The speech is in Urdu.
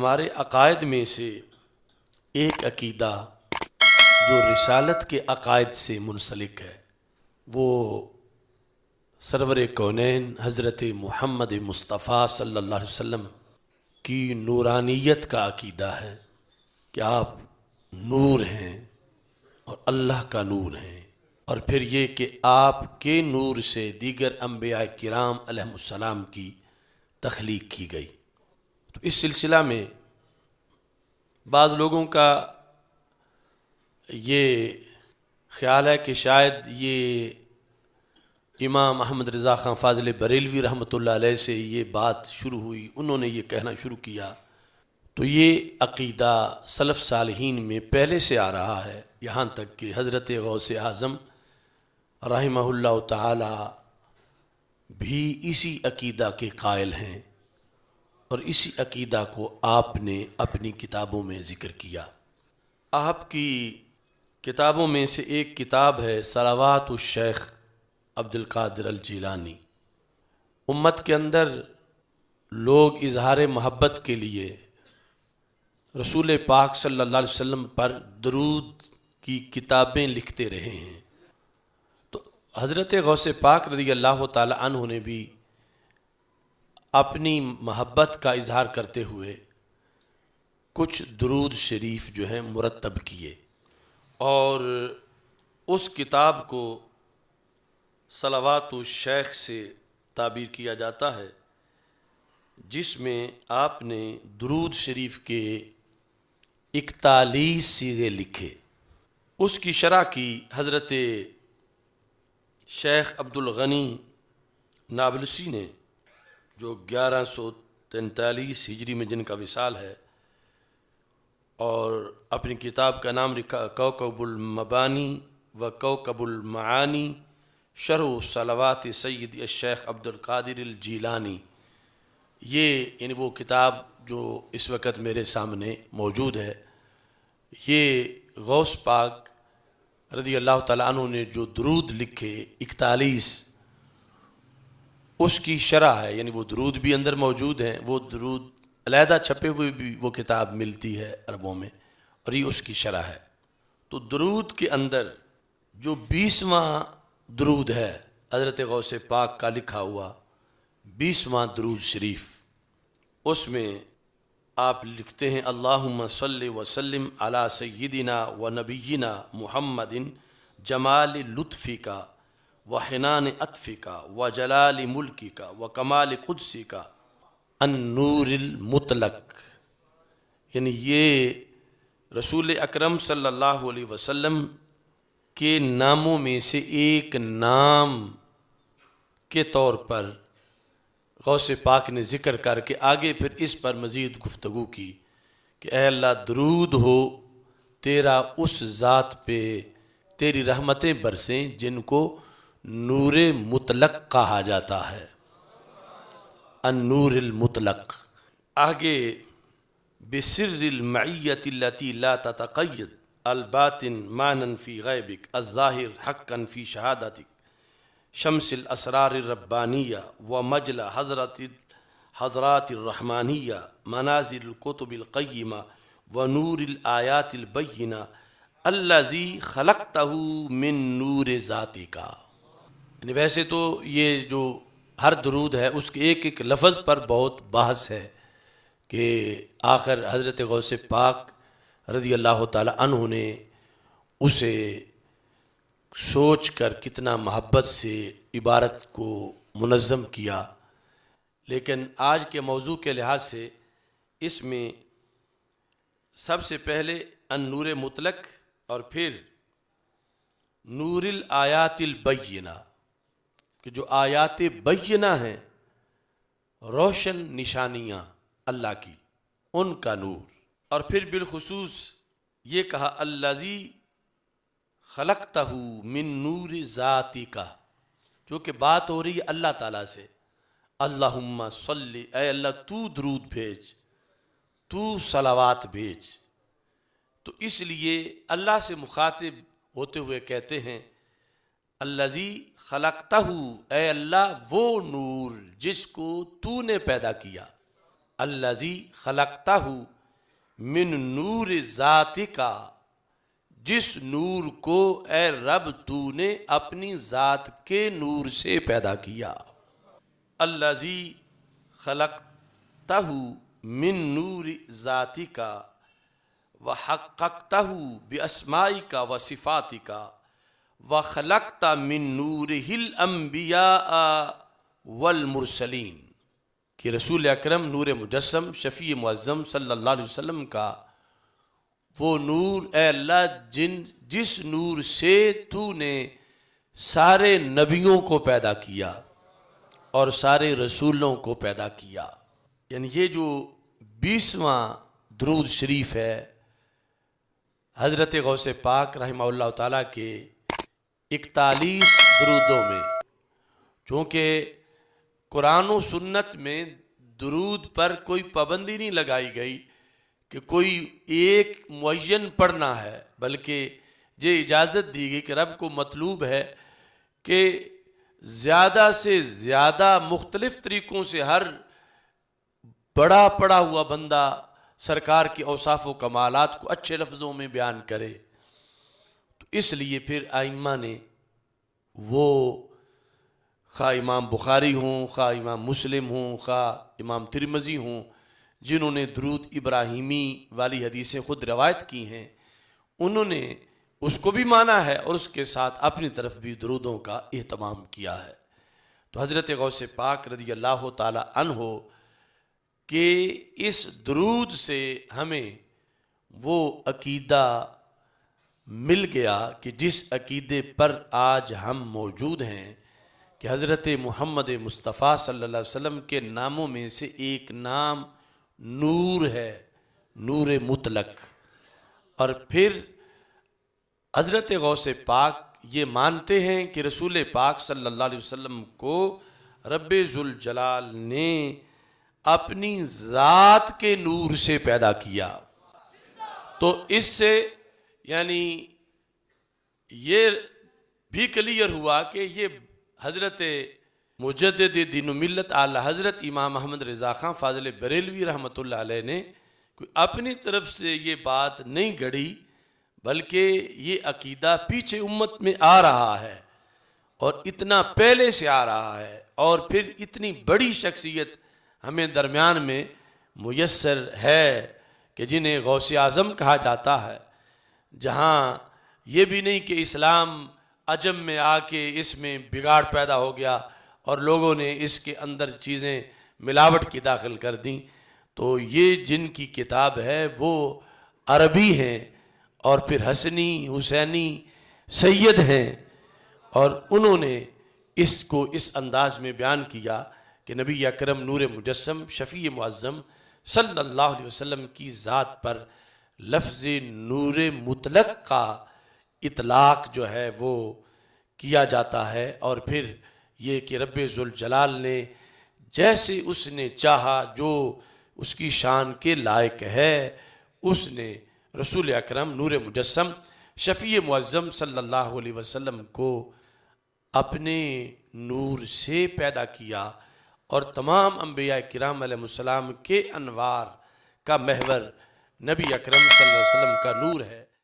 ہمارے عقائد میں سے ایک عقیدہ جو رسالت کے عقائد سے منسلک ہے وہ سرور کونین حضرت محمد مصطفیٰ صلی اللہ علیہ وسلم کی نورانیت کا عقیدہ ہے کہ آپ نور ہیں اور اللہ کا نور ہیں، اور پھر یہ کہ آپ کے نور سے دیگر انبیاء کرام علیہم السلام کی تخلیق کی گئی۔ تو اس سلسلہ میں بعض لوگوں کا یہ خیال ہے کہ شاید یہ امام احمد رضا خان فاضل بریلوی رحمۃ اللہ علیہ سے یہ بات شروع ہوئی، انہوں نے یہ کہنا شروع کیا۔ تو یہ عقیدہ سلف صالحین میں پہلے سے آ رہا ہے، یہاں تک کہ حضرت غوث اعظم رحمہ اللہ تعالی بھی اسی عقیدہ کے قائل ہیں، اور اسی عقیدہ کو آپ نے اپنی کتابوں میں ذکر کیا۔ آپ کی کتابوں میں سے ایک کتاب ہے صلوات الشیخ عبد القادر الجیلانی۔ امت کے اندر لوگ اظہار محبت کے لیے رسول پاک صلی اللہ علیہ وسلم پر درود کی کتابیں لکھتے رہے ہیں، تو حضرت غوث پاک رضی اللہ تعالی عنہ نے بھی اپنی محبت کا اظہار کرتے ہوئے کچھ درود شریف جو ہیں مرتب کیے، اور اس کتاب کو صلوات الشیخ سے تعبیر کیا جاتا ہے، جس میں آپ نے درود شریف کے 41 صیغے لکھے۔ اس کی شرح کی حضرت شیخ عبد الغنی نابلسی نے، جو 1143 ہجری میں جن کا وصال ہے، اور اپنی کتاب کا نام لکھا کوکب المبانی و کوکب المعانی شرح صلوات سید الشیخ عبد القادر الجیلانی۔ یہ یعنی وہ کتاب جو اس وقت میرے سامنے موجود ہے، یہ غوث پاک رضی اللہ تعالیٰ عنہ نے جو درود لکھے 41، اس کی شرح ہے، یعنی وہ درود بھی اندر موجود ہیں، وہ درود علیحدہ چھپے ہوئے بھی وہ کتاب ملتی ہے عربوں میں، اور یہ اس کی شرح ہے۔ تو درود کے اندر جو 20واں درود ہے حضرت غوث پاک کا لکھا ہوا 20واں درود شریف، اس میں آپ لکھتے ہیں اللہم صلی وسلم علی سیدنا و نبینا محمد جمال لطفی کا و حنان عطفی کا و جلال ملکی کا و کمال قدسی کا النور المطلق، یعنی یہ رسول اکرم صلی اللہ علیہ وسلم کے ناموں میں سے ایک نام کے طور پر غوث پاک نے ذکر کر کے آگے پھر اس پر مزید گفتگو کی کہ اے اللہ درود ہو تیرا اس ذات پہ تیری رحمتیں برسیں جن کو نور مطلق کہا جاتا ہے، النور المطلق۔ آگے بسر المعیت التی لا تتقید الباطن مانا فی غیبک الظاہر حقا فی شہادتک شمس الاسرار الربانیہ و مجل حضرات الرحمانیہ منازل الکتب القیمہ و نور الآیات البینہ الذی خلقتہ من نور ذاتک۔ یعنی ویسے تو یہ جو ہر درود ہے اس کے ایک ایک لفظ پر بہت بحث ہے کہ آخر حضرت غوث پاک رضی اللہ تعالی عنہ نے اسے سوچ کر کتنا محبت سے عبارت کو منظم کیا، لیکن آج کے موضوع کے لحاظ سے اس میں سب سے پہلے النور مطلق اور پھر نور الآیات البینہ، کہ جو آیات بینہ ہیں روشن نشانیاں اللہ کی، ان کا نور، اور پھر بالخصوص یہ کہا الذی خلقتہ من نور ذاتی کا، جو کہ بات ہو رہی ہے اللہ تعالیٰ سے۔ اللہم صلی، اے اللہ تو درود بھیج، تو صلوات بھیج، تو اس لیے اللہ سے مخاطب ہوتے ہوئے کہتے ہیں الذی خلقتہ، اے اللہ وہ نور جس کو تو نے پیدا کیا، الذی خلقتہ من نور ذاتکا، جس نور کو اے رب تو نے اپنی ذات کے نور سے پیدا کیا۔ الذی خلقتہ من نور ذاتکا وحققتہ باسمائک وصفاتک وخلقت من نورہ الانبیاء والمرسلین، کہ رسول اکرم نور مجسم شفیع معظم صلی اللہ علیہ وسلم کا وہ نور، اے اللہ جس نور سے تو نے سارے نبیوں کو پیدا کیا اور سارے رسولوں کو پیدا کیا۔ یعنی یہ جو 20واں درود شریف ہے حضرت غوث پاک رحمہ اللہ تعالیٰ کے 41 درودوں میں، چونکہ قرآن و سنت میں درود پر کوئی پابندی نہیں لگائی گئی کہ کوئی ایک معین پڑھنا ہے، بلکہ یہ اجازت دی گئی کہ رب کو مطلوب ہے کہ زیادہ سے زیادہ مختلف طریقوں سے ہر بڑا پڑھا ہوا بندہ سرکار کے اوصاف و کمالات کو اچھے لفظوں میں بیان کرے۔ تو اس لیے پھر ائمہ نے وہ خواہ امام بخاری ہوں، خواہ امام مسلم ہوں، خواہ امام ترمذی ہوں، جنہوں نے درود ابراہیمی والی حدیثیں خود روایت کی ہیں، انہوں نے اس کو بھی مانا ہے اور اس کے ساتھ اپنی طرف بھی درودوں کا اہتمام کیا ہے۔ تو حضرت غوث پاک رضی اللہ تعالی عنہ کہ اس درود سے ہمیں وہ عقیدہ مل گیا کہ جس عقیدے پر آج ہم موجود ہیں، کہ حضرت محمد مصطفیٰ صلی اللہ علیہ وسلم کے ناموں میں سے ایک نام نور ہے، نور مطلق۔ اور پھر حضرت غوث پاک یہ مانتے ہیں کہ رسول پاک صلی اللہ علیہ وسلم کو رب ذوالجلال نے اپنی ذات کے نور سے پیدا کیا۔ تو اس سے یعنی یہ بھی کلیئر ہوا کہ یہ حضرت مجدد دین و ملت اعلی حضرت امام محمد رضا خان فاضل بریلوی رحمۃ اللہ علیہ نے کوئی اپنی طرف سے یہ بات نہیں گڑھی، بلکہ یہ عقیدہ پیچھے امت میں آ رہا ہے اور اتنا پہلے سے آ رہا ہے، اور پھر اتنی بڑی شخصیت ہمیں درمیان میں میسر ہے کہ جنہیں غوث اعظم کہا جاتا ہے، جہاں یہ بھی نہیں کہ اسلام عجم میں آ کے اس میں بگاڑ پیدا ہو گیا اور لوگوں نے اس کے اندر چیزیں ملاوٹ کی داخل کر دیں۔ تو یہ جن کی کتاب ہے وہ عربی ہیں اور پھر حسنی حسینی سید ہیں، اور انہوں نے اس کو اس انداز میں بیان کیا کہ نبی اکرم نور مجسم شفیع معظم صلی اللہ علیہ وسلم کی ذات پر لفظ نور مطلق کا اطلاق جو ہے وہ کیا جاتا ہے، اور پھر یہ کہ رب ذوالجلال نے جیسے اس نے چاہا، جو اس کی شان کے لائق ہے، اس نے رسول اکرم نور مجسم شفیع معظم صلی اللہ علیہ وسلم کو اپنے نور سے پیدا کیا، اور تمام انبیاء کرام علیہ السلام کے انوار کا محور نبی اکرم صلی اللہ علیہ وسلم کا نور ہے۔